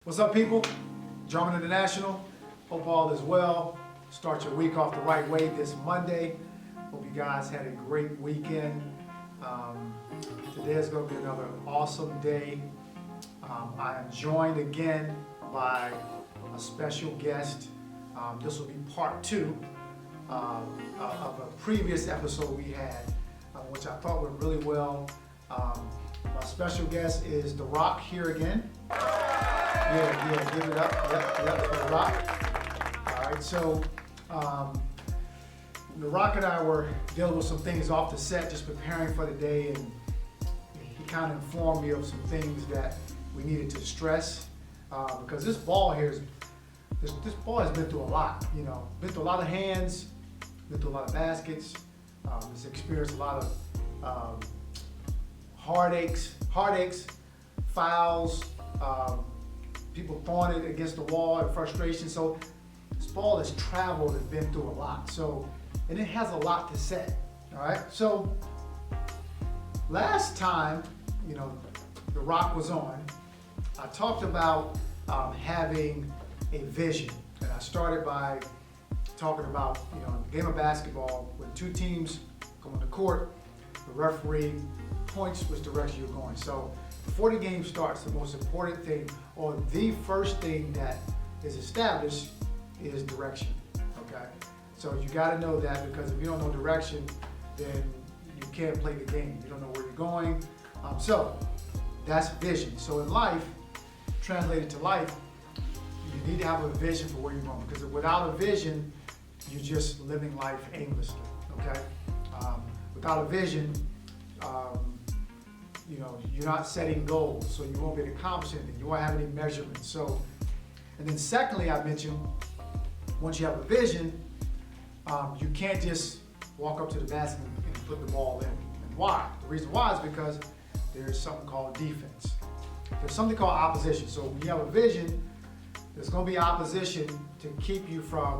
What's up, people? German International. Hope all is well. Start your week off the right way this Monday. Hope you guys had a great weekend. Today is going to be another awesome day. I am joined again by a special guest. This will be part two of a previous episode we had, which I thought went really well. My special guest is The Rock here again. Yeah, give it up. Yep, for The Rock. All right, so The Rock and I were dealing with some things off the set, just preparing for the day, and he kind of informed me of some things that we needed to stress because this ball here this ball has been through a lot. You know, been through a lot of hands, been through a lot of baskets. It's experienced a lot of heartaches, fouls. People throwing it against the wall in frustration. So this ball has traveled and been through a lot. So, and it has a lot to say. All right. So last time, you know, The Rock was on, I talked about having a vision, and I started by talking about, you know, the game of basketball when two teams come on the court, the referee points which direction you're going. So before the game starts, the most important thing, or the first thing that is established, is direction. Okay, so you got to know that, because if you don't know direction, then you can't play the game. You don't know where you're going. So that's vision. So in life, translated to life, you need to have a vision for where you're going, because without a vision, you're just living life aimlessly. Okay, without a vision, you know, you're not setting goals, so you won't be able to accomplish anything. You won't have any measurements. So, and then secondly, I mentioned, once you have a vision, you can't just walk up to the basket and put the ball in. And why? The reason why is because there's something called defense. There's something called opposition. So when you have a vision, there's going to be opposition to keep you from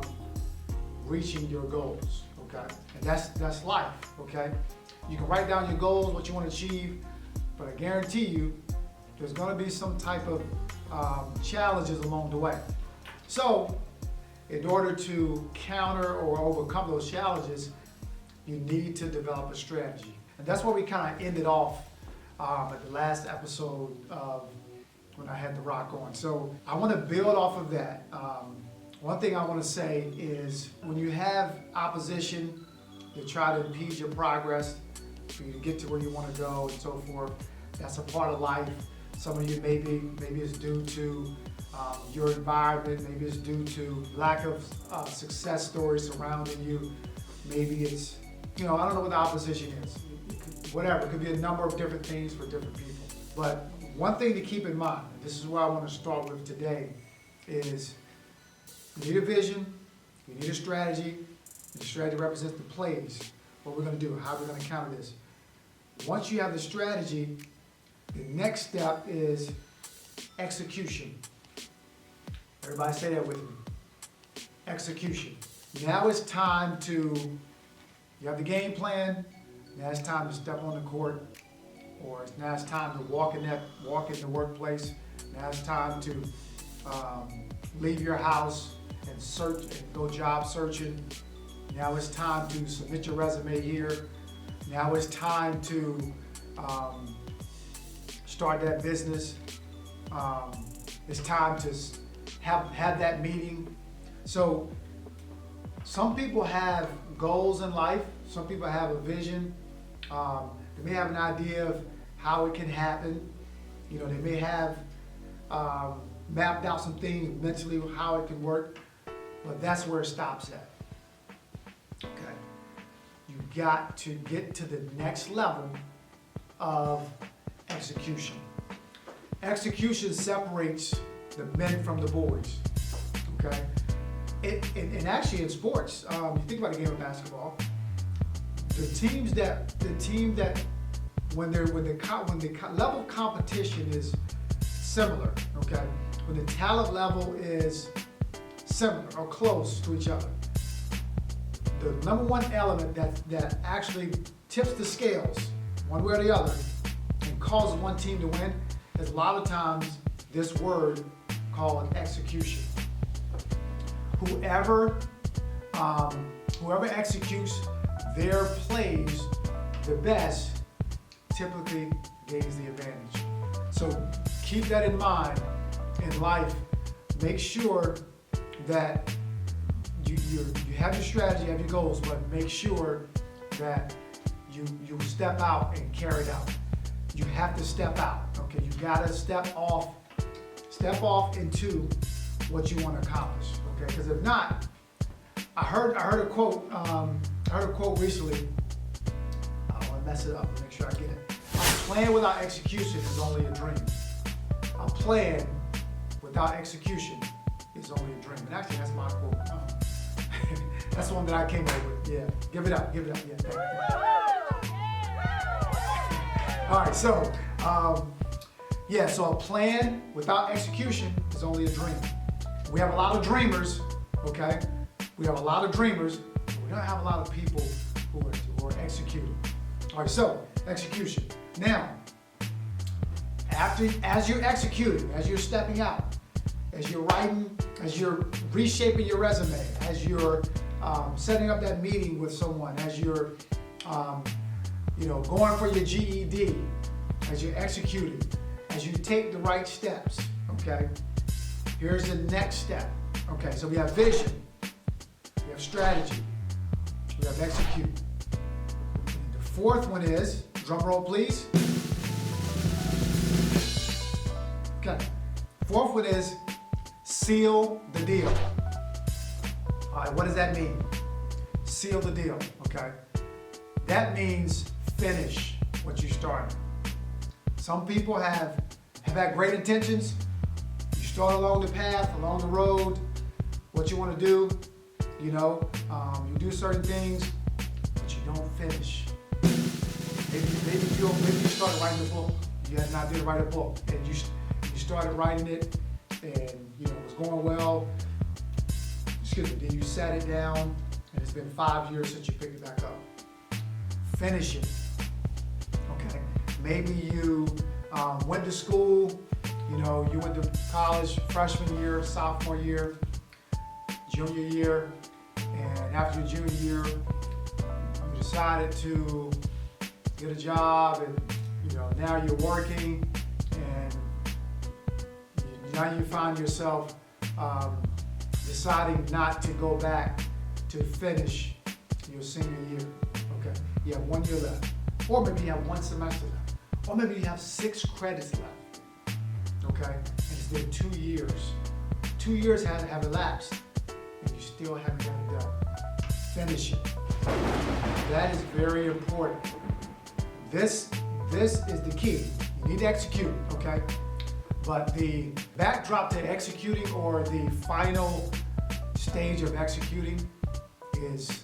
reaching your goals. Okay, and that's life. Okay, you can write down your goals, what you want to achieve, but I guarantee you, there's going to be some type of challenges along the way. So, in order to counter or overcome those challenges, you need to develop a strategy. And that's where we kind of ended off at the last episode of when I had The Rock on. So, I want to build off of that. One thing I want to say is, when you have opposition to try to impede your progress, for you to get to where you want to go and so forth, that's a part of life. Some of you maybe it's due to your environment, maybe it's due to lack of success stories surrounding you. Maybe it's, you know, I don't know what the opposition is. Whatever, it could be a number of different things for different people. But one thing to keep in mind, and this is what I want to start with today, is you need a vision, you need a strategy, and the strategy represents the plays. What we're going to do, how we're going to counter this. Once you have the strategy, the next step is execution. Everybody say that with me. Execution. Now it's time to, you have the game plan, now it's time to step on the court, or now it's time to walk in the workplace, now it's time to leave your house and search and go job searching. Now it's time to submit your resume here. Now it's time to start that business. It's time to have that meeting. So some people have goals in life. Some people have a vision. They may have an idea of how it can happen. You know, they may have mapped out some things mentally, how it can work, but that's where it stops at. Okay, you got to get to the next level of execution. Execution separates the men from the boys. Okay, and actually in sports, you think about a game of basketball. The team that when the level of competition is similar. Okay, when the talent level is similar or close to each other, the number one element that actually tips the scales one way or the other and causes one team to win is a lot of times this word called execution. Whoever executes their plays the best typically gains the advantage. So keep that in mind in life. Make sure that you have your strategy, you have your goals, but make sure that you step out and carry it out. You have to step out, okay? You gotta step off into what you want to accomplish, okay? Because if not, I heard a quote recently. I don't want to mess it up. Make sure I get it. A plan without execution is only a dream. A plan without execution is only a dream. And actually, that's my quote. That's the one that I came up with. Yeah, give it up. Yeah. All right, so so a plan without execution is only a dream. We have a lot of dreamers, okay? We have a lot of dreamers, but we don't have a lot of people who are executing. All right, so execution. Now, as you're executing, as you're stepping out, as you're writing, as you're reshaping your resume, as you're setting up that meeting with someone, as you're going for your GED, as you're executing, as you take the right steps, okay? Here's the next step. Okay, so we have vision, we have strategy, we have execute. And the fourth one is, drum roll please. Okay, fourth one is seal the deal. All right, what does that mean? Seal the deal, okay? That means finish what you started. Some people have had great intentions. You start along the path, along the road, what you want to do, you do certain things, but you don't finish. Maybe you started writing a book. You had an idea to write a book, and you started writing it, and it was going well. Then you sat it down, and it's been 5 years since you picked it back up. Finish it. Okay. Maybe you went to school. You went to college freshman year, sophomore year, junior year, and after your junior year, you decided to get a job, and now you're working, and now you find yourself deciding not to go back to finish your senior year. Okay, you have 1 year left, or maybe you have 1 semester left, or maybe you have 6 credits left. Okay, and it's been 2 years. 2 years have elapsed, and you still haven't got it done. Finish it. That is very important. This is the key. You need to execute, okay? But the backdrop to executing, or the final stage of executing, is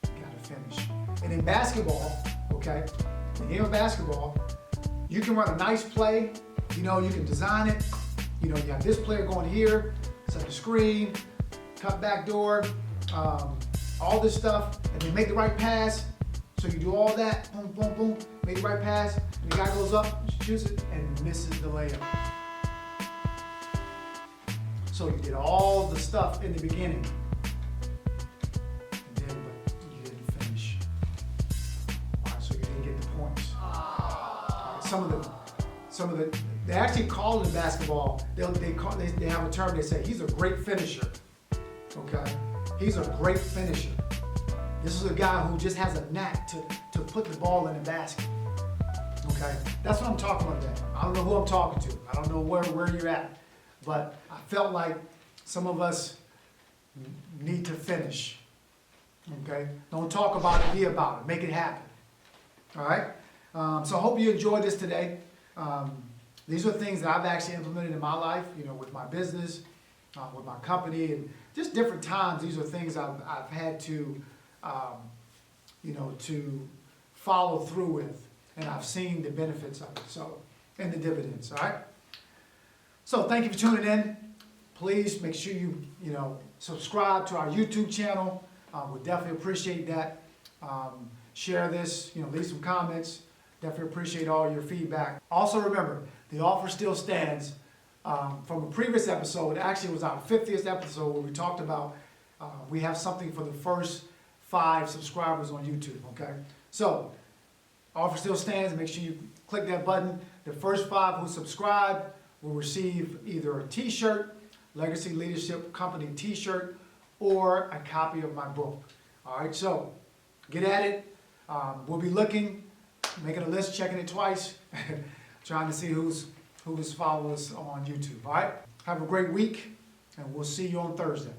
you gotta finish. And in basketball, okay, in the game of basketball, you can run a nice play. You can design it. You have this player going here, set the screen, cut back door, all this stuff, and then make the right pass. So you do all that, boom, boom, boom, make the right pass, and the guy goes up, shoots it, and misses the layup. So you did all the stuff in the beginning, but you didn't finish. All right, so you didn't get the points. Some of the they actually call it in basketball. They have a term. They say he's a great finisher. Okay, he's a great finisher. This is a guy who just has a knack to put the ball in the basket. Okay, that's what I'm talking about. That I don't know who I'm talking to. I don't know where you're at, but I felt like some of us need to finish. Okay, don't talk about it. Be about it. Make it happen. All right. So I hope you enjoyed this today. These are things that I've actually implemented in my life, with my business, with my company, and just different times. These are things I've had to, to follow through with, and I've seen the benefits of it. So, and the dividends. All right. So thank you for tuning in. Please make sure you subscribe to our YouTube channel. We definitely appreciate that. Share this. Leave some comments. Definitely appreciate all your feedback. Also remember, the offer still stands. from a previous episode. Actually, it was our 50th episode where we talked about we have something for the first 5 subscribers on YouTube, okay? So, offer still stands. Make sure you click that button. The first 5 who subscribe will receive either a t-shirt, Legacy Leadership Company t-shirt, or a copy of my book. All right, so get at it. We'll be looking, making a list, checking it twice, trying to see who's following us on YouTube. All right, have a great week, and we'll see you on Thursday.